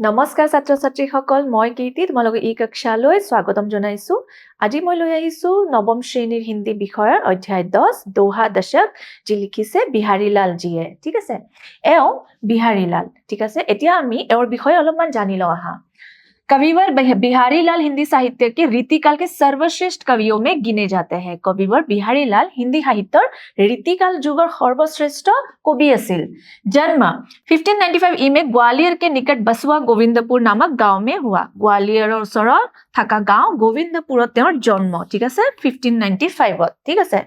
নমস্কাৰ ছাত্ৰ ছাত্ৰীসকল মই কীৰ্তি তোমালোকে এই কক্ষালৈ স্বাগতম জনাইছো আজি মই লৈ আহিছো নৱম শ্ৰেণীৰ হিন্দী বিষয়ৰ অধ্যায় 10 দোহা দশক যি লিখিছে বিহাৰীলাল জীয়ে ঠিক আছে এও বিহাৰীলাল ঠিক আছে এতিয়া আমি এওৰ বিষয়ে অলপমান জানি লওঁ আহা कविवर बिहारीलाल हिंदी साहित्य के रीतिकाल के सर्वश्रेष्ठ कवियों में गिने जाते हैं कविवर बिहारीलाल हिंदी साहित्यर रीतिकाल जुगर सर्वश्रेष्ठ कवि আছিল जन्म 1595 ई में ग्वालियर के निकट बसवा गोविंदपुर नामक गांव में हुआ ग्वालियर ओसरत थाका गांव गोविंदपुरत तेर जन्म ठीक আছে 1595 ठीक আছে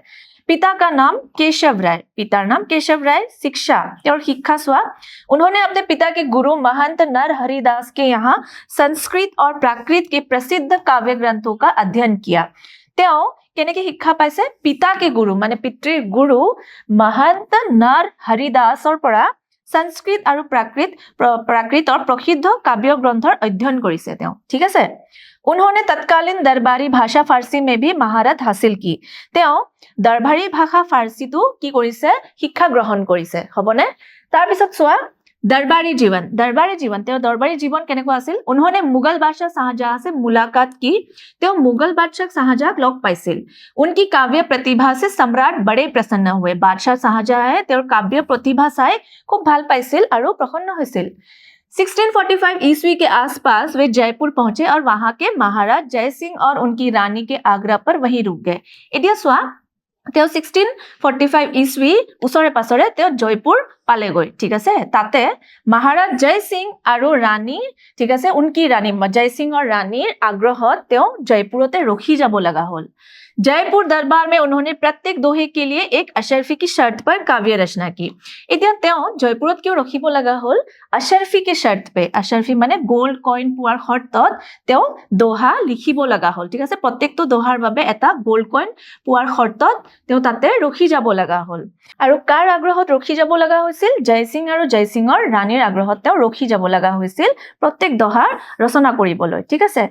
पिता का नाम केशव राय पितार नाम केशव राय शिक्षा और शिक्षा स्वा उन्होंने अपने पिता के गुरु महंत नर हरिदास के यहाँ संस्कृत और प्राकृत के प्रसिद्ध काव्य ग्रंथों का अध्ययन किया तेओ केनेके शिक्षा पाइसे पिता के गुरु माने पितृ गुरु महंत नर हरिदासर परा संस्कृत और प्राकृत और प्रसिद्ध काव्य ग्रंथर अध्ययन करिसे तेओ ठीक আছে उन्होंने तत्कालीन दरबारी भाषा फारसी में भी महारत हासिल की तेओ दरबारी भाषा फारसी तो की करिसे शिक्षा ग्रहण करिसे हबने तार पिছত सोआ दरबारी जीवन तेओ दरबारी जीवन केनेको आसिल उन्होंने मुगल बादशाह शाहजहां से मुलाकात की तेओ मुगल बादशाह शाहजहां लग पाइसिल उनकी काव्य प्रतिभा से सम्राट बड़े प्रसन्न हुए बादशाह शाहजहां है तेओर काव्य प्रतिभा चाइ खूब ভাল পাইছিল আৰু प्रसन्न হৈছিল 1645 ईस्वी के आसपास वे जयपुर पहुंचे और वहां के महाराज जय सिंह और उनकी रानी के आग्रह पर वहीं रुक गए एडिया स्वा तेओ 1645 ईस्वी उसरे पासरे तेओ जयपुर पाले गई ठीक আছে ताते महाराज जय सिंह और रानी ठीक আছে उनकी रानी जय सिंह और रानीर आग्रहत तेओ जयपुरते रखी जाबो लगा हल जयपुर दरबार में उन्होंने प्रत्येक दोहे के लिए एक अशरफी की शर्त पर काव्य रचना की इतना तेओ जयपुरत क्यों रखिब लगा हल अशरफी के शर्त पे अशरफी माने गोल्ड कॉइन पुआर शर्तत तेओ दोहा लिखिब लगा हल ठीक আছে प्रत्येकটো दोहार বাবে এটা गोल्ड कॉइन पुआर शर्तत तेओ ताते रखि जाबो लगा हल আৰু কাৰ আগ্ৰহত ৰখি যাব লগা হৈছিল জয়সিং আৰু জয়সিংৰ ৰাণীৰ আগ্ৰহত তেও ৰখি যাব লগা হৈছিল প্ৰত্যেক দহাৰ ৰচনা কৰিবলৈ ঠিক আছে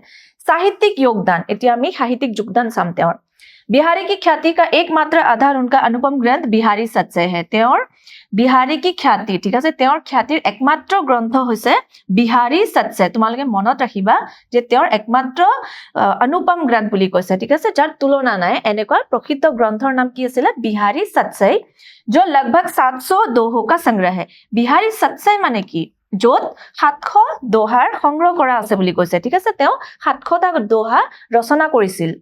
साहित्यिक योगदान এতিয়া আমি সাহিত্যিক যোগদান চাম তেওৰ बिहारी की ख्याति का एकमात्र आधार उनका अनुपम ग्रंथ बिहारी सत्सय है तेवर बिहारी की ख्याति ठीक আছে तेवर ख्यातिर एकमात्र ग्रंथ হৈছে बिहारी सत्सय তোমালোকে মনত ৰাখিবা যে তেवर एकमात्र अनुपम ग्रंथ বুলি কৈছে ঠিক আছে যাৰ তুলনা নাই এনেকুৱা প্ৰকৃত গ্ৰন্থৰ নাম কি আছিল बिहारी सत्सय जो लगभग 700 दोहों का संग्रह है बिहारी सत्सय माने কি যত 700 दोहार সংগ্ৰহ কৰা আছে বুলি কৈছে ঠিক আছে তেও 700টা दोहा ৰচনা কৰিছিল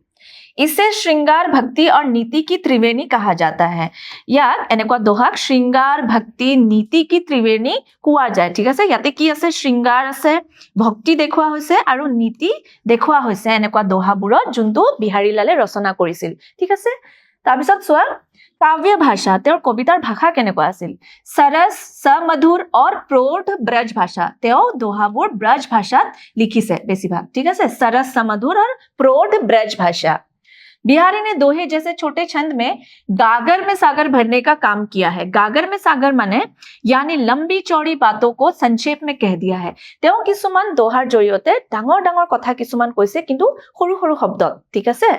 इसे श्रृंगार भक्ति और नीति की त्रिवेणी कहा जाता है या এনেকুৱা दोहाक श्रृंगार भक्ति नीति की त्रिवेणी কোৱা যায় ঠিক আছে ইয়াতে কি আছে श्रृंगार আছে ভক্তি দেখুৱা হৈছে আৰু নীতি দেখুৱা হৈছে এনেকুৱা दोहाবোৰত যোনটো বিহাৰীলালে ৰচনা কৰিছিল ঠিক আছে তাৰ পিছত সোৱা काव्य भाषा तेर कवितार भाषा केनेকুৱা আছিল सरस समधुर और प्रौढ़ ब्रज भाषा तेओ दोहाबोर ब्रज भाषात लिखिसे बेसिभाग ठीक আছে सरस समधुर और प्रौढ़ ब्रज भाषा बिहारी ने दोहे जैसे छोटे छंद में गागर में सागर भरने का काम किया है गागर में सागर माने यानी लंबी चौड़ी बातों को संक्षेप में कह दिया है तेओ किसुमान दोहार जरियते डांगर डांगर कथा किसुमान কৈছে কিন্তু সৰু সৰু শব্দত ঠিক আছে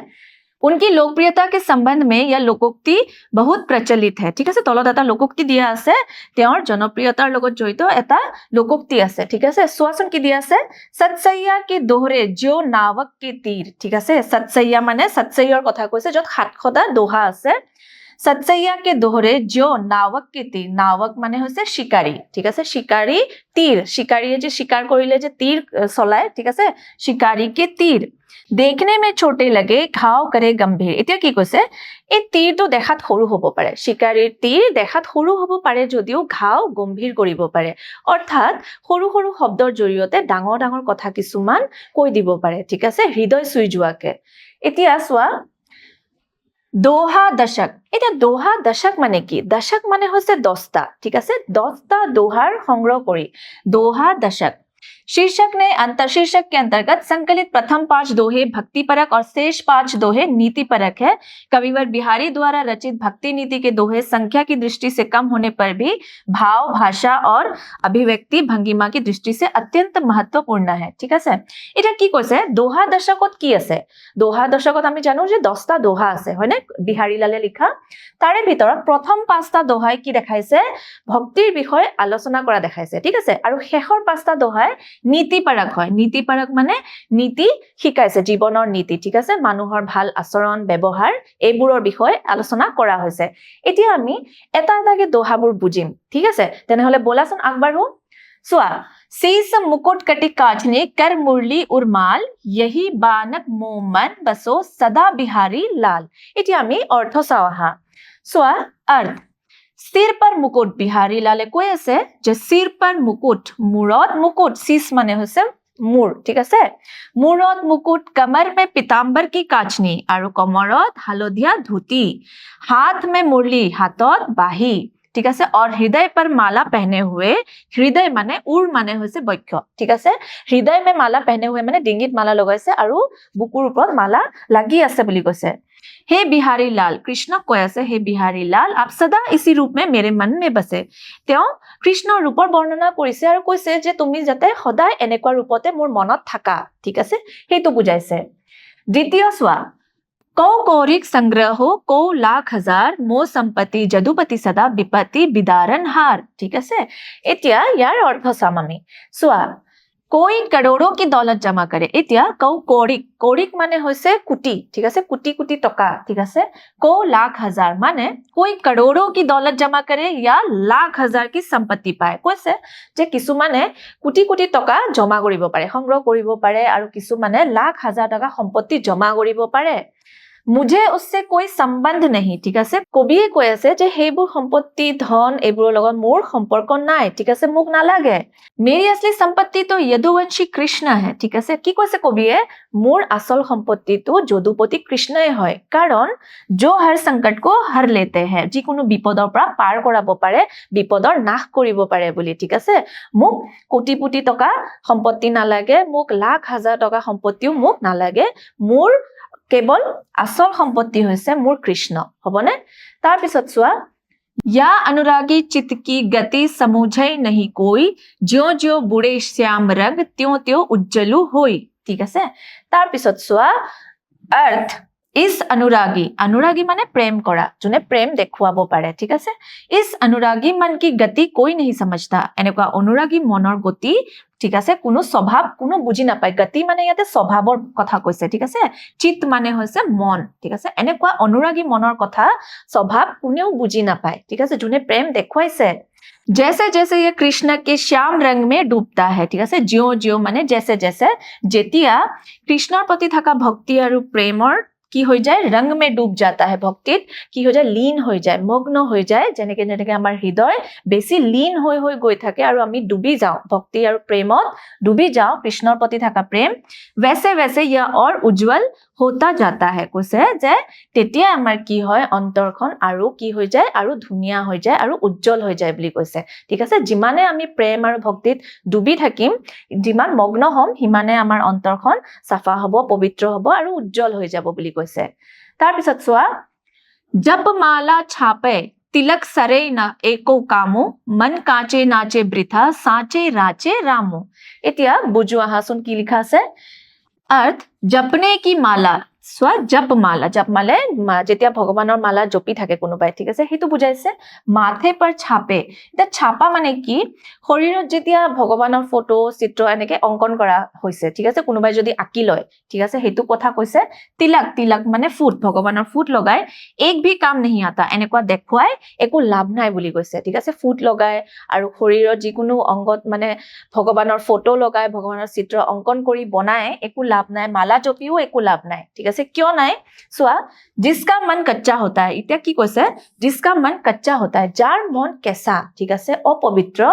उनकी लोकप्रियता के संबंध में यह लोकोक्ति बहुत प्रचलित है ठीक আছে তলত এটা লোকোক্তি দিয়া আছে তেওঁৰ জনপ্ৰিয়তাৰ লগত জড়িত এটা লোকোক্তি আছে ঠিক আছে সোৱাচন কি দিয়া আছে सत्सैया के दोहरे जो नावक के तीर ठीक আছে सत्सैया মানে सत्सैयर কথা কৈছে যত 700টা दोहा আছে सत्सैया के दोहरे जो नावक के तीर नावक माने হৈছে शिकारी ठीक আছে शिकारी तीर शिकारीয়ে যে शिकार কৰিলে যে तीर চলায় ঠিক আছে शिकारी के तीर देखने में छोटे लगे घाव करे गंभीर এতিয়া কি কৈছে এই তীৰটো দেখাত সৰু হ'ব পাৰে শিকাৰীৰ তীৰ দেখাত সৰু হ'ব পাৰে যদিও ঘাও গম্ভীৰ কৰিব পাৰে অৰ্থাৎ সৰু সৰু শব্দৰ জৰিয়তে ডাঙৰ ডাঙৰ কথা কিছুমান কৈ দিব পাৰে ঠিক আছে হৃদয় চুই যোৱাকে এতিয়া সোৱা दोहा दशक এটা दोहा दशक माने কি दशक माने হৈছে 10টা ঠিক আছে 10টা दोहार সংগ্ৰহ কৰি दोहा दशक शीर्षक ने अंतरशीर्षक के अंतर्गत संकलित प्रथम 5 दोहे भक्ति परक और शेष 5 दोहे नीति परक है कविवर बिहारी द्वारा रचित भक्ति नीति के दोहे संख्या की दृष्टि से कम होने पर भी भाव भाषा और अभिव्यक्ति भंगिमा की दृष्टि से अत्यंत महत्वपूर्ण है ठीक আছে এটা কি কৈছে दोहा दशकत কি আছে दोहा दशकत আমি জানো যে 10টা दोहा আছে হয়নে বিহাৰীলালে লিখা তাৰে ভিতৰত প্ৰথম 5টা दोहाই কি দেখাইছে ভক্তিৰ বিষয় আলোচনা কৰা দেখাইছে ঠিক আছে আৰু শেষৰ 5টা दोहाই নীতিপাৰক হয় নীতিপাৰক মানে নীতি শিকাইছে জীৱনৰ নীতি ঠিক আছে মানুহৰ ভাল আচৰণ ব্যৱহাৰ এইবোৰৰ বিষয়ে আলোচনা কৰা হৈছে এতিয়া আমি এটা এটাকে দোহাবোৰ বুজিম ঠিক আছে তেনেহলে বলাচোন আগবাঢ়ো চোৱা शीस मुकुट कटि काजने कर मुरली उर्माल यही बानक मोमन बसो सदा बिहारी लाल এতিয়া আমি অৰ্থ চাও আহা চোৱা अर्थ सिर पर मुकुट बिहारी लाले কৈ আছে যে सिर पर मुकुट মূৰত मुकुट शीस মানে হৈছে মূৰ ঠিক আছে মূৰত मुकुट कमर में पीतांबर की काचनी আৰু কমৰত হালধীয়া ধুতি हाथ में मुरली हाथत बाही ঠিক আছে और हृदय पर माला पहने हुए हृदय माने उर माने হৈছে বক্ষ ঠিক আছে হৃদয় में माला पहने हुए মানে ডিঙিত মালা লগাইছে আৰু বুকুৰ ওপৰত মালা লাগি আছে বুলি কৈছে हे बिहारी लाल कृष्ण কৈ আছে हे बिहारी लाल आप सदा इसी रूप में मेरे मन में बसे তেওঁ কৃষ্ণৰ ৰূপৰ বৰ্ণনা কৰিছে আৰু কৈছে যে তুমি যাতে সদায় এনেকুৱা ৰূপতে মোৰ মনত থাকা ঠিক আছে হেতু বুজাইছে দ্বিতীয় সোৱা कौ कौरिक संग्रह हो कौ लाख हजार मो संपत्ति जदुपति सदा विपत्ति बिदारन हार ठीक আছে এতিয়া ইয়াৰ অৰ্থ চাম আমি সোৱা कोई करोड़ों की दौलत जमा करे এতিয়া कौ कौरिक कौरिक माने হৈছে কোটি ঠিক আছে কোটি কোটি টকা ঠিক আছে कौ लाख हजार माने कोई करोड़ों की दौलत जमा करे या लाख हजार की संपत्ति पाए কৈছে যে কিছু মানে কোটি কোটি টকা জমা কৰিব পাৰে সংগ্ৰহ কৰিব পাৰে আৰু কিছু মানে লাখ হাজাৰ টকা সম্পত্তি জমা কৰিব পাৰে मुझे उससे कोई संबंध नहीं ठीक আছে কবিয়ে কৈ আছে যে হেবোৰ সম্পত্তি ধন এইবোৰৰ লগত মোৰ সম্পৰ্ক নাই ঠিক আছে মোক নালাগে मेरी असली संपत्ति तो यदुवंशी कृष्ण है ठीक আছে কি কৈছে কবিয়ে মোৰ আসল সম্পত্তি তো যদুপতি কৃষ্ণই হয় কাৰণ जो हर संकट को हर लेते हैं যিকোনো বিপদৰ পৰা পাৰ কৰাব পাৰে বিপদৰ নাশ কৰিব পাৰে বুলি ঠিক আছে মোক কোটি কোটি টকা সম্পত্তি নালাগে মোক লাখ হাজাৰ টকা সম্পত্তিও মোক নালাগে মোৰ কেৱল আসল সম্পত্তি হৈছে মোৰ কৃষ্ণ হবনে তাৰ পিছত চোৱা या अनुरागी चित्त की गति समझे नहीं कोई ज्यो ज्यो बुढ़े श्याम रंग त्यों त्यों उज्जलू होई ठीक আছে তাৰ পিছত চোৱা अर्थ इस अनुरागी माने प्रेम करा जोने प्रेम देखुवाब पारे ठीक আছে इस अनुरागी मन की गति कोई नहीं समझता এনেকুৱা অনুৰাগী মনৰ গতি ঠিক আছে কোনো স্বভাৱ কোনো বুজি নাপায় গতি মানে ইয়াতে স্বভাৱৰ কথা কৈছে ঠিক আছে চিত মানে হৈছে মন ঠিক আছে এনেকুৱা অনুৰাগী মনৰ কথা স্বভাৱ কোনেও বুজি নাপায় ঠিক আছে যোনে প্ৰেম দেখুৱাইছে जैसे जैसे ये कृष्ण के श्याम रंग में डूबता है ठीक আছে जियो जियो माने जैसे जैसे जेतिया कृष्णर प्रति থকা भक्ति আৰু প্ৰেমৰ কি হৈ যায় रंग में डूब जाता है भक्तित কি হৈ যায় লীন হৈ যায় মগ্ন হৈ যায় যেনেকে যেনেকে আমাৰ হৃদয় বেছি লীন হৈ হৈ গৈ থাকে আৰু আমি ডুবি যাও ভক্তি আৰু প্ৰেমত ডুবি যাও কৃষ্ণৰ প্ৰতি থকা প্ৰেম वैसे वैसे यह और उज्जवल होता जाता है কৈছে যে তেতিয়া আমাৰ কি হয় অন্তৰখন আৰু কি হৈ যায় আৰু ধুনিয়া হৈ যায় আৰু উজ্জ্বল হৈ যায় বুলি কৈছে ঠিক আছে যিমানে আমি প্ৰেম আৰু ভক্তিত ডুবি থাকিম যিমান মগ্ন হম হিমানে আমাৰ অন্তৰখন সাফা হ'ব পবিত্ৰ হ'ব আৰু উজ্জ্বল হৈ যাব বুলি কৈছে তাৰ পিছত চোৱা जप माला छापे तिलक सरे ना एको कामो मन काचे नाचे बृथा साचे राचे रामो এতিয়া বুজো আহাচোন কি লিখা আছে अर्थ जपने की माला স্ব জপ মালা যেতিয়া ভগৱানৰ মালা জপি থাকে কোনোবাই ঠিক আছে হেতু বুজাইছে মাথে पर छापे এটা ছাপা মানে কি শৰীৰত যেতিয়া ভগৱানৰ ফটো চিত্ৰ এনেকে অঙ্কন কৰা হৈছে ঠিক আছে কোনোবাই যদি আঁকি লয় ঠিক আছে হেতু কথা কৈছে তিলক মানে ফুট ভগৱানৰ ফুট লগাই এক ভি কাম नहीं आता এনেকুৱা দেখুৱাই একো লাভ নাই বুলি কৈছে ঠিক আছে ফুট লগাই আৰু শৰীৰৰ যিকোনো অংগত মানে ভগৱানৰ ফটো লগাই ভগৱানৰ চিত্ৰ অঙ্কন কৰি বনাই একো লাভ নাই মালা জপিও একো লাভ নাই ঠিক আছে क्यों नहीं सोआ जिसका मन कच्चा होता है इत्या की কৈছে जिसका मन कच्चा होता है जार मन कैसा ठीक আছে अपवित्र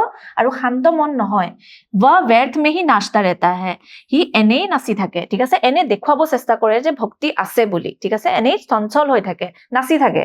আৰু শান্ত মন নহয় वह व्यर्थ में ही नाचता रहता है ही एने नाচি থাকে ঠিক আছে এনে দেখুৱাব চেষ্টা কৰে যে ভক্তি আছে বুলি ঠিক আছে এনে চঞ্চল হৈ থাকে নাচি থাকে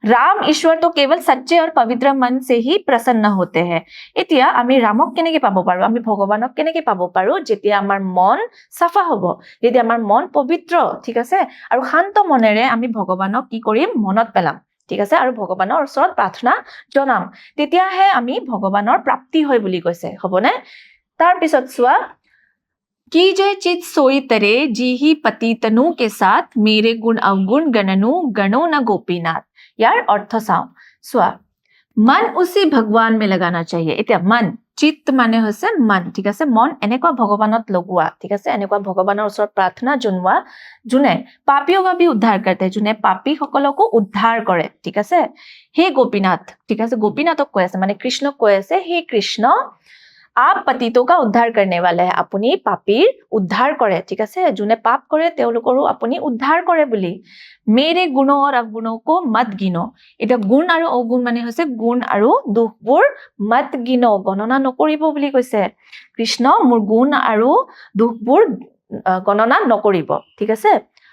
राम ईश्वर तो केवल सच्चे और पवित्र मन से ही प्रसन्न होते हैं এতিয়া আমি ৰামক কেনেকৈ পাব পাৰো আমি ভগৱানক কেনেকৈ পাব পাৰো যেতিয়া আমাৰ মন সাফা হ'ব যেতিয়া আমাৰ মন পবিত্ৰ ঠিক আছে আৰু শান্ত মনেৰে আমি ভগৱানক কি কৰিম মনত পেলাম ঠিক আছে আৰু ভগৱানৰ ওচৰত প্ৰাৰ্থনা জনাম তেতিয়াহে আমি ভগৱানৰ প্ৰাপ্তি হয় বুলি কৈছে হ'বনে তাৰ পিছত চোৱা कीजे चित सोई तरे जी ही पति तनु के साथ मेरे गुण अवगुण गणनु गणो न गोपीनाथ यार अर्थ चाও চোৱা मन उसी भगवान में लगाना चाहिए এতিয়া मन চিত মানে হৈছে মন ঠিক আছে মন এনেকুৱা ভগৱানত লগোৱা ঠিক আছে এনেকুৱা ভগৱানৰ ওচৰত প্ৰাৰ্থনা জনোৱা যোনে পাপীও ভাবি উদ্ধাৰ কৰতে যোনে পাপী সকলকো উদ্ধাৰ কৰে ঠিক আছে হে গোপীনাথ ঠিক আছে গোপীনাথক কৈ আছে মানে কৃষ্ণক কৈ আছে হে কৃষ্ণ आप पतितों का उद्धार करने वाले हैं আপুনি পাপীৰ উদ্ধাৰ কৰে ঠিক আছে যোনে পাপ কৰে তেওঁলোকৰো আপুনি উদ্ধাৰ কৰে বুলি मेरे गुणों और अवगुणों को मत गिनो এটা গুণ আৰু অগুণ মানে হৈছে গুণ আৰু দুখবোৰ মত গিনো গণনা নকৰিব বুলি কৈছে কৃষ্ণ মোৰ গুণ আৰু দুখবোৰ গণনা নকৰিব ঠিক আছে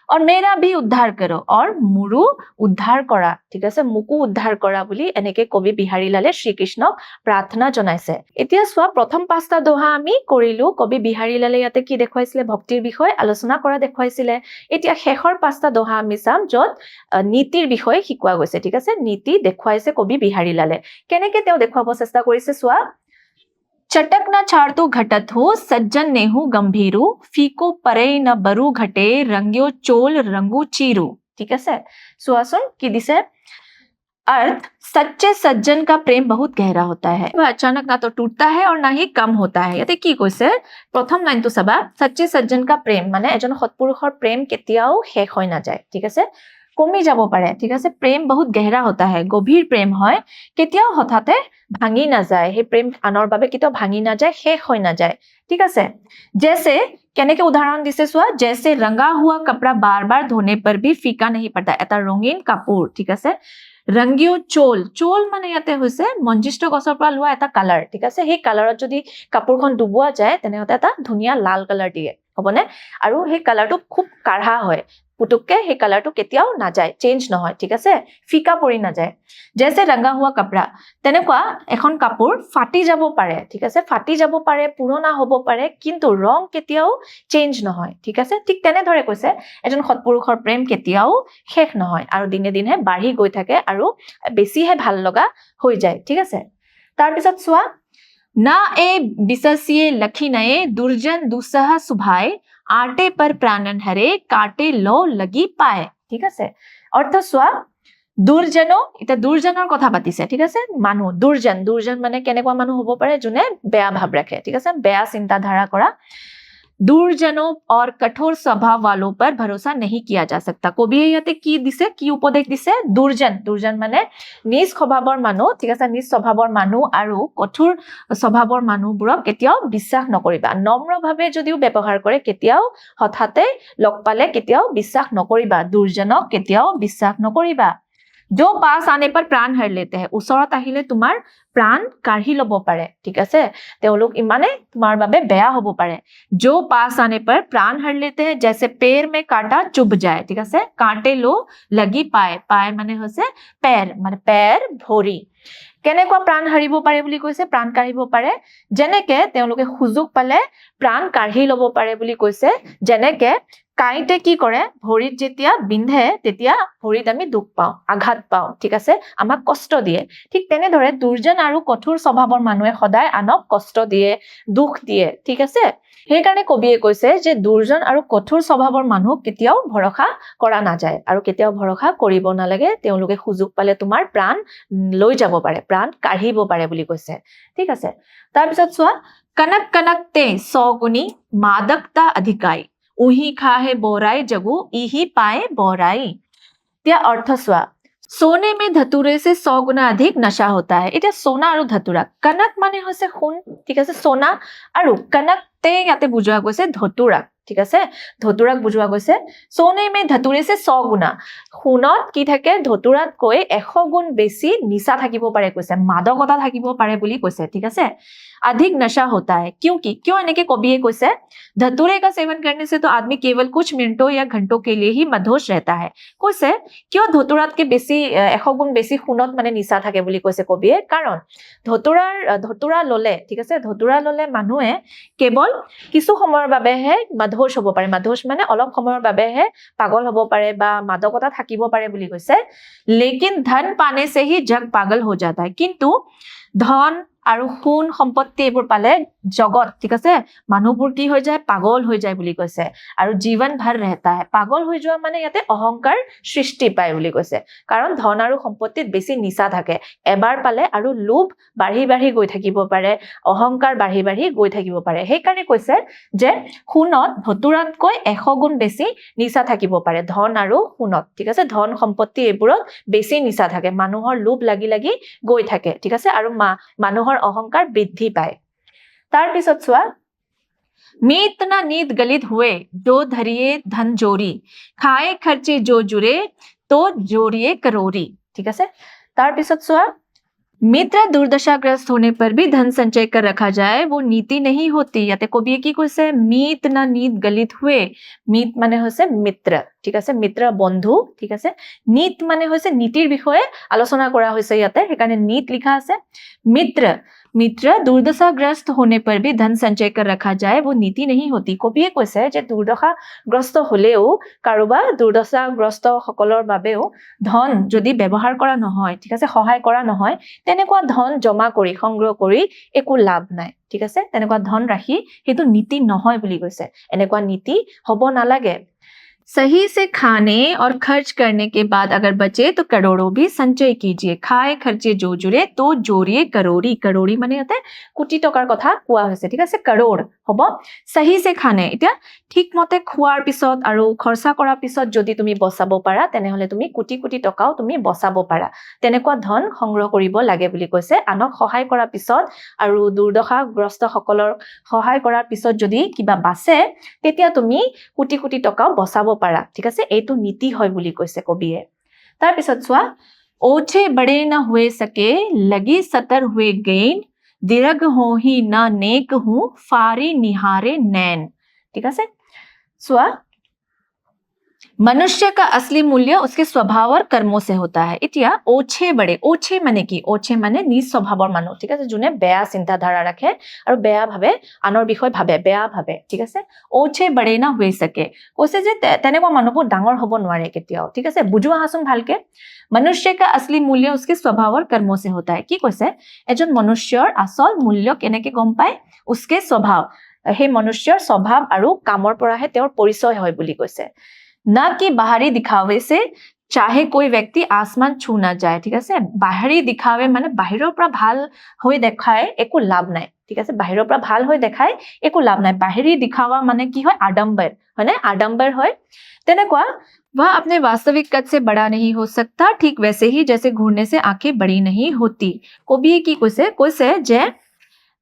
और मेरा भी उद्धार करो और मुरु उद्धार करा ठीक আছে মুকু উদ্ধাৰ কৰা বুলি এনেকে কবি বিহাৰী লালে শ্ৰীকৃষ্ণক প্ৰাৰ্থনা জনাইছে এতিয়া সোৱা প্ৰথম পাঁচটা দোহা আমি কৰিলো কবি বিহাৰী লালে ইয়াতে কি দেখুৱাইছিলে ভক্তিৰ বিষয় আলোচনা কৰা দেখুৱাইছিলে এতিয়া শেষৰ পাঁচটা দোহা আমি চাম যত নীতিৰ বিষয় শিকোৱা গৈছে ঠিক আছে নীতি দেখুৱাইছে কবি বিহাৰী লালে কেনেকে তেওঁ দেখুৱাব চেষ্টা কৰিছে সোৱা चटक न छाड़तो घटत हो सज्जन नेहु गंभीरू फीको परे न बरु घटे रंग्यो चोल रंगू चीरू ठीक है सुहासन की दिसे अर्थ सच्चे सज्जन का प्रेम बहुत गहरा होता है वह अचानक ना तो टूटता है और ना ही कम होता है याते की কৈছে प्रथम लाइन तो सबा सच्चे सज्जन का प्रेम माने एजन सत्पुरुषर प्रेम केतियाओ शेष হৈ না যায় ঠিক আছে কমি যাব পাৰে ঠিক আছে প্ৰেম বহুত গহৰা হতা है গভীৰ প্ৰেম হয় কেতিয়াও হঠাতে ভাঙি না যায় হে প্ৰেম আনৰ বাবে কেতিয়াও ভাঙি না যায় শেষ হৈ না যায় ঠিক আছে जैसे কেনেকে উদাহৰণ দিছে সোৱা जैसे रंगा हुआ कपड़ा बार-बार धोने पर भी फीका नहीं पड़ता এটা ৰঙীন কাপোৰ ঠিক আছে रंगियो चोल चोल মানে ইয়াতে হৈছে মঞ্জিষ্ট গছৰ পৰা লোৱা এটা কালাৰ ঠিক আছে সেই কালাৰত যদি কাপোৰখন ডুবোৱা যায় তেনেহতে এটা ধুনিয়া লাল কালাৰ দিয়ে হবনে আৰু সেই কালাৰটো খুব কাঢ়া হয় পুতুককে हे कलर तो केतियाও না যায় চেঞ্জ নহয় ঠিক আছে ফিকা পৰি না যায় जैसे रंगा हुआ कपड़ा তেনেকুৱা এখন কাপোৰ ফাটি যাব পাৰে ঠিক আছে ফাটি যাব পাৰে পুৰণা হ'ব পাৰে কিন্তু ৰং কেতিয়াও চেঞ্জ নহয় ঠিক আছে ঠিক তেনে ধৰে কৈছে এজন সৎপুৰুষৰ প্ৰেম কেতিয়াও শেষ নহয় আৰু দিনে দিনে বাঢ়ি গৈ থাকে আৰু বেছিহে ভাল লগা হৈ যায় ঠিক আছে তাৰ পিছত সোৱা ना ए बिससिए लखी नए दुर्जन दुसह सुभाए आटे पर प्राणन हरे काटे लो लगी पाए ठीक আছে অর্থ সোৱা দুৰ্জনো এটা দুৰ্জনৰ কথা পাতিছে ঠিক আছে মানুহ দুৰ্জন মানে কেনেকুৱা মানুহ হ'ব পাৰে যোনে বেয়া ভাব ৰাখে ঠিক আছে বেয়া চিন্তা ধাৰা কৰা दुर्जनों और कठोर स्वभाव वालों पर भरोसा नहीं किया जा सकता कवि ইয়াতে কি দিছে কি উপদেশ দিছে দুৰ্জন মানে নিজ স্বভাৱৰ মানুহ ঠিক আছে নিজ স্বভাৱৰ মানুহ আৰু কঠোৰ স্বভাৱৰ মানুহবোৰক কেতিয়াও বিশ্বাস নকৰিবা নম্ৰভাৱে যদিও ব্যৱহাৰ কৰে কেতিয়াও হঠাতে লগ পালে কেতিয়াও বিশ্বাস নকৰিবা দুৰ্জনক কেতিয়াও বিশ্বাস নকৰিবা जो पास आने पर प्राण हर लेते हैं ওচৰত আহিলে তোমাৰ प्राण কাঢ়ি লব পাৰে ঠিক আছে তেওঁলোক ইমানে তোমাৰ বাবে বেয়া হ'ব পাৰে जो पास आने पर प्राण हर लेते हैं जैसे पैर में कांटा चुभ जाए ठीक আছে कांटे लो लगी पाए पाए মানে হৈছে पैर মানে पैर ভৰি কেনেকুৱা প্ৰাণ হাৰিব পাৰে বুলি কৈছে প্ৰাণ কাঢ়িব পাৰে যেনেকে তেওঁলোকে সুযোগ পালে প্ৰাণ কাঢ়ি লব পাৰে বুলি কৈছে যেনেকে কাইতে কি কৰে ভৰিত যেতিয়া বিন্ধে তেতিয়া ভৰিত আমি দুখ পাও আঘাত পাও ঠিক আছে আমাক কষ্ট দিয়ে ঠিক তেনে ধৰে দুৰ্জন আৰু কঠোৰ স্বভাৱৰ মানুহে সদায় আনক কষ্ট দিয়ে দুখ দিয়ে ঠিক আছে সেই কাৰণে কবিয়ে কৈছে যে দুৰ্জন আৰু কঠোৰ স্বভাৱৰ মানুহ কেতিয়াও ভৰসা কৰা না যায় আৰু কেতিয়াও ভৰসা কৰিব নালাগে তেওঁলোকে সুযোগ পালে তোমাৰ প্ৰাণ লৈ যাব পাৰে প্ৰাণ কাঢ়িব পাৰে বুলি কৈছে ঠিক আছে তাৰ পিছত সোৱা কনক কনকতে 100 গুণী মাদকতা অধিকাই उही खाहे बोराई जगू इही पाए बोराई त्या अर्थ स्वा सोने में धतूरे से 100 गुना अधिक नशा होता है इटा सोना और धतूरा कनक माने होसे खून ठीक है सोना और कनक ते याते बुझवा গৈছে ধতুৰা ঠিক আছে ধতুৰাক বুঝোৱা গৈছে সোনে মে ধতুৰে সে 100 গুণা খুনত কি থাকে ধতুৰাত কৈ 100 গুণ বেছি নিচা থাকিব পাৰে কৈছে মাদকতা থাকিব পাৰে বুলি কৈছে ঠিক আছে अधिक नशा होता है क्योंकि क्यों এনেকে কবিয়ে কৈছে धतूरे का सेवन करने से तो आदमी केवल कुछ मिनटों या घंटों के लिए ही मदहोश रहता है কৈছে কিয় ধতুৰাত কে বেছি 100 গুণ বেছি খুনত মানে নিচা থাকে বুলি কৈছে কবিয়ে কাৰণ ধতুৰা ললে ঠিক আছে ধতুৰা ললে মানুহে কেৱল কিছু সময়ৰ বাবেহে মাদহোশ হ'ব পাৰে মাদহোশ মানে অলপ সময়ৰ বাবেহে পাগল হ'ব পাৰে বা মাদকতা থাকিব পাৰে বুলি কৈছে लेकिन धन पाने से ही जग पागल हो जाता है किंतु धन আৰু সোণ সম্পত্তি এইবোৰ পালে জগত ঠিক আছে মানুহবোৰ কি হৈ যায় পাগল হৈ যায় বুলি কৈছে আৰু জীৱন ভৰ रहता है পাগল হৈ যোৱা মানে ইয়াতে অহংকাৰ সৃষ্টি পায় বুলি কৈছে কাৰণ ধন আৰু সম্পত্তিত বেছি নিচা থাকে এবাৰ পালে আৰু লোভ বাঢ়ি বাঢ়ি গৈ থাকিব পাৰে অহংকাৰ বাঢ়ি বাঢ়ি গৈ থাকিব পাৰে সেই কাৰণে কৈছে যে সোণত ধতুৰাতকৈ 100 গুণ বেছি নিচা থাকিব পাৰে ধন আৰু সোণত ঠিক আছে ধন সম্পত্তি এইবোৰত বেছি নিচা থাকে মানুহৰ লোভ লাগি লাগি গৈ থাকে ঠিক আছে আৰু মানুহৰ অহংকাৰ বৃদ্ধি পায় তাৰ পিছত চোৱা मीत ना नीत गलित हुए जो धरिए धन जोरी खाए खर्चे जो जुरे तो जोरिए करोरी ठीक है तार पिছত चुआ मित्र दुर्दशाग्रस्त होने पर भी धन संचय कर रखा जाए वो नीति नहीं होती याते कविये की কৈছে मीत ना नीत गलित हुए मीत माने হৈছে मित्र ঠিক আছে मित्र বন্ধু ঠিক আছে नीत माने হৈছে নীতিৰ বিষয়ে আলোচনা কৰা হৈছে ইয়াতে সেইকাৰণে नीत লিখা আছে मित्र दुर्दशाग्रस्त होने पर भी धन संचय कर रखा जाए वो नीति नहीं होती कविয়ে কৈছে যে দুৰ্দশাগ্ৰস্ত হলেও কাৰোবাৰ দুৰ্দশাগ্ৰস্ত সকলৰ বাবেও ধন যদি ব্যৱহাৰ কৰা নহয় ঠিক আছে সহায় কৰা নহয় তেনেকুৱা ধন জমা কৰি সংগ্ৰহ কৰি একো লাভ নাই ঠিক আছে তেনেকুৱা ধন ৰাখি হেতু নীতি নহয় বুলি কৈছে এনেকুৱা নীতি হ'ব নালাগে सही से खाने और खर्च करने के बाद अगर बचे तो करोड़ों भी संचय कीजिए खाए खर्चे जो जुड़े तो जोड़िए करोड़ी करोड़ी माने याते कोटी टकार कथा কোৱা হৈছে ঠিক আছে करोड़ হ'ব सही से खाने এতিয়া ঠিক মতে খোৱাৰ পিছত আৰু খৰচা কৰাৰ পিছত যদি তুমি বচাব পাৰা তেনেহলে তুমি কোটি কোটি টকাও তুমি বচাব পাৰা তেনেকুৱা ধন সংগ্ৰহ কৰিব লাগে বুলি কৈছে আনক সহায় কৰাৰ পিছত আৰু দুৰ্দশাগ্ৰস্ত সকলৰ সহায় কৰাৰ পিছত যদি কিবা বাছে তেতিয়া তুমি কোটি কোটি টকাও বচাব পাৰা ঠিক আছে এইটো নীতি হয় বুলি কৈছে কবিয়ে তাৰ পিছত চোৱা ओछे बड़े न हुए सके लगी सतर हुए गैन दीर्घ हो ही न नेक हूं फारी निहारे नैन ठीक है चुआ मनुष्य का असली मूल्य उसके स्वभाव और कर्मों से होता है इतिया ओछे बड़े ओछे माने की ओछे माने निज स्वभावर मानु ठीक আছে যোনে বেয়া চিন্তা ধাৰা ৰাখে আৰু বেয়া ভাবে আনৰ বিষয় ভাবে বেয়া ভাবে ঠিক আছে ओछे बड़े ना हुए सके কৈছে যে তেনেকুৱা মানুহবোৰ ডাঙৰ হ'ব নোৱাৰে কেতিয়াও ঠিক আছে বুজোৱা হাসুন ভালকে मनुष्य का असली मूल्य उसके स्वभाव और कर्मों से होता है কি কৈছে এজন মনুষ্যৰ আসল মূল্য কেনেকে গম পায় उसके स्वभाव हे मनुष्যৰ स्वभाव আৰু কামৰ পৰাহে তেওঁৰ পৰিচয় হয় বুলি কৈছে ना कि बाहरी दिखावे से चाहे कोई व्यक्ति आसमान छू ना जाए ठीक है बाहरी दिखावे माने बाहिৰৰ পৰা ভাল হৈ দেখায় একো লাভ নাই ঠিক আছে বাহিৰৰ পৰা ভাল হৈ দেখায় একো লাভ নাই বাহিৰী दिखावा माने কি হয় আডম্বৰ হয়নে আডম্বৰ হয় তেনেকুৱা वह अपने वास्तविक कद से बड़ा नहीं हो सकता ठीक वैसे ही जैसे घूरने से आंखें बड़ी नहीं होती কবিয়ে কি কৈছে যে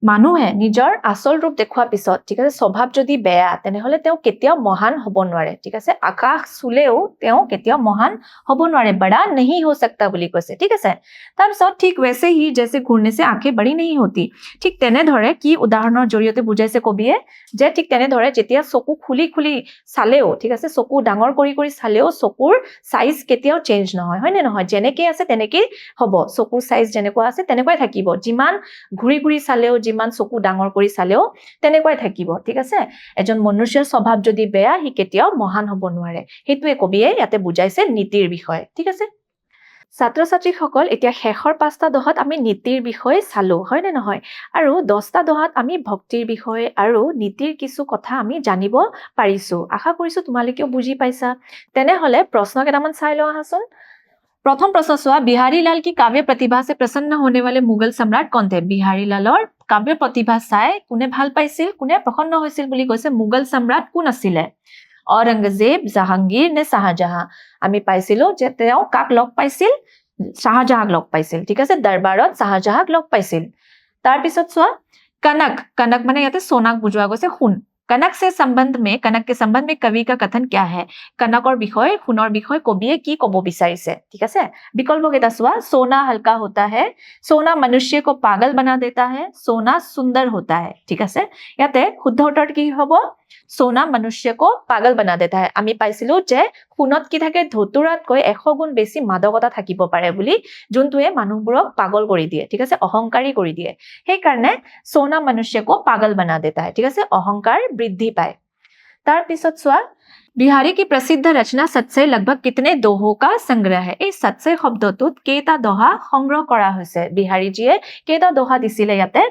মানুহে নিজৰ আসল ৰূপ দেখুৱা পিছত ঠিক আছে স্বভাৱ যদি বেয়া তেনেহলে তেওঁ কেতিয়াও মহান হ'ব নোৱাৰে ঠিক আছে আকাশ চুলেও তেওঁ কেতিয়াও মহান হ'ব নোৱাৰে बड़ा नहीं हो सकता বুলি কৈছে ঠিক আছে তাৰ পিছত ঠিক वैसे ही जैसे घूरने से आंखें बड़ी नहीं होती ঠিক তেনে ধৰে কি উদাহৰণৰ জৰিয়তে বুজাইছে কবিয়ে যে ঠিক তেনে ধৰে যেতিয়া চকু খুলি খুলি চালেও ঠিক আছে চকু ডাঙৰ কৰি কৰি চালেও চকুৰ সাইজ কেতিয়াও চেঞ্জ নহয় হয় নে নহয় যেনেকৈ আছে তেনেকৈ হ'ব চকুৰ সাইজ যেনেকুৱা আছে তেনেকুৱাই থাকিব যিমান ঘুৰি ঘুৰি চালেও যিমান চকু ডাঙৰ কৰি চালেও তেনেকুৱাই থাকিব ঠিক আছে এজন মনুষ্যৰ স্বভাৱ যদি বেয়া হি কেতিয়াও মহান হ'ব নোৱাৰে হেতুৱে কবিয়ে ইয়াতে বুজাইছে নীতিৰ বিষয় ঠিক আছে ছাত্ৰ ছাত্ৰীসকল এতিয়া শেষৰ 5টা দহত আমি নীতিৰ বিষয় চালো হয় নে নহয় আৰু 10টা দহত আমি ভক্তিৰ বিষয় আৰু নীতিৰ কিছু কথা আমি জানিব পাৰিছো আশা কৰিছো তোমালোকেও বুজি পাইছা তেনেহলে প্ৰশ্ন কেইটামান চাই লও আহাচোন प्रथम प्रश्न सुआ बिहारी लाल की काव्य प्रतिभा से प्रसन्न होने वाले मुगल सम्राट कौन थे बिहारी लालर काव्य प्रतिभा চাই কোনে ভাল পাইছিল কোনে প্ৰসন্ন হৈছিল বুলি কৈছে মুগল সম্ৰাট কোন আছিল औरंगजेब জাহাঙ্গীৰ নে শাহজাহান আমি পাইছিলো যে তেওঁ কাক লগ পাইছিল শাহজাহান লগ পাইছিল ঠিক আছে দৰবাৰত শাহজাহান লগ পাইছিল তাৰ পিছত চোৱা কনক মানে ইয়াতে সোনাক বুজোৱা গৈছে সোণ कनक से संबंध में कनक के संबंध में कवि का कथन क्या है कनकर विषय खुनर विषय कविये की कब विचारिছে ठीक है विकल्प केटा चुआ सोना हल्का होता है सोना मनुष्य को पागल बना देता है सोना सुंदर होता है ठीक है याते शुद्ध उत्तर की हबो सोना मनुष्य को पागल बना देता है आमी पाइसिलो जे खुनत की থাকে ধতুৰাতকৈ 100 গুণ বেছি মাদকতা থাকিব পাৰে বুলি যোনটোৱে মানুহবোৰক পাগল কৰি দিয়ে ঠিক আছে অহংকাৰী কৰি দিয়ে সেই কাৰণে সোনা मनुष्य को पागल बना देता है ठीक है অহংকাৰ বৃদ্ধি পায় তাৰ পিছত চোৱা बिहारी की प्रसिद्ध रचना सत्सय लगभग कितने दोहों का संग्रह है এই सत्सय শব্দটোত কেইটা দোহা সংগ্ৰহ কৰা হৈছে বিহাৰীজীয়ে কেইটা দোহা দিছিলে ইয়াতে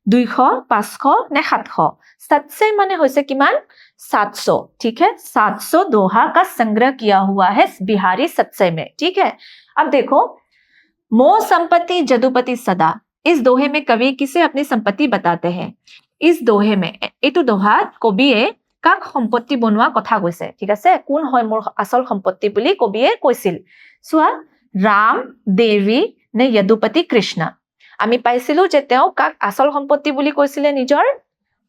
200 500 ने 700 सत्सय माने होइसे किमान 700 ठीक है 700 दोहा का संग्रह किया हुआ है बिहारी सत्सय में ठीक है अब देखो मोह संपत्ति जदुपति सदा इस दोहे में कवि किसे अपनी संपत्ति बताते हैं इस दोहे में एतु दोहा कविए কাক সম্পত্তি বনোৱা কথা কৈছে ঠিক আছে কোন হয় মোৰ আসল সম্পত্তি বুলি কবিয়ে কৈছিল সোৱা ৰাম দেৱী নে যদুপতি কৃষ্ণ আমি পাইছিলো যে তেওঁ কাক আসল সম্পত্তি বুলি কৈছিলে নিজৰ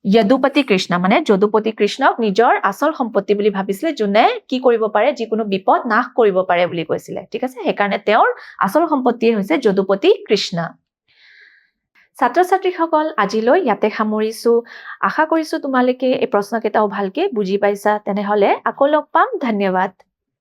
যদুপতি কৃষ্ণ মানে যদুপতি কৃষ্ণক নিজৰ আসল সম্পত্তি বুলি ভাবিছিলে যোনে কি কৰিব পাৰে যিকোনো বিপদ নাশ কৰিব পাৰে বুলি কৈছিলে ঠিক আছে হেকাৰণে তেওঁৰ আসল সম্পত্তি হৈছে যদুপতি কৃষ্ণ ছাত্ৰ ছাত্ৰীসকল আজিলৈ ইয়াতে সামৰিছো আশা কৰিছো তোমালোকে এই প্ৰশ্নকেইটাও ভালকে বুজি পাইছা তেনেহলে আকৌ লগ পাম ধন্যবাদ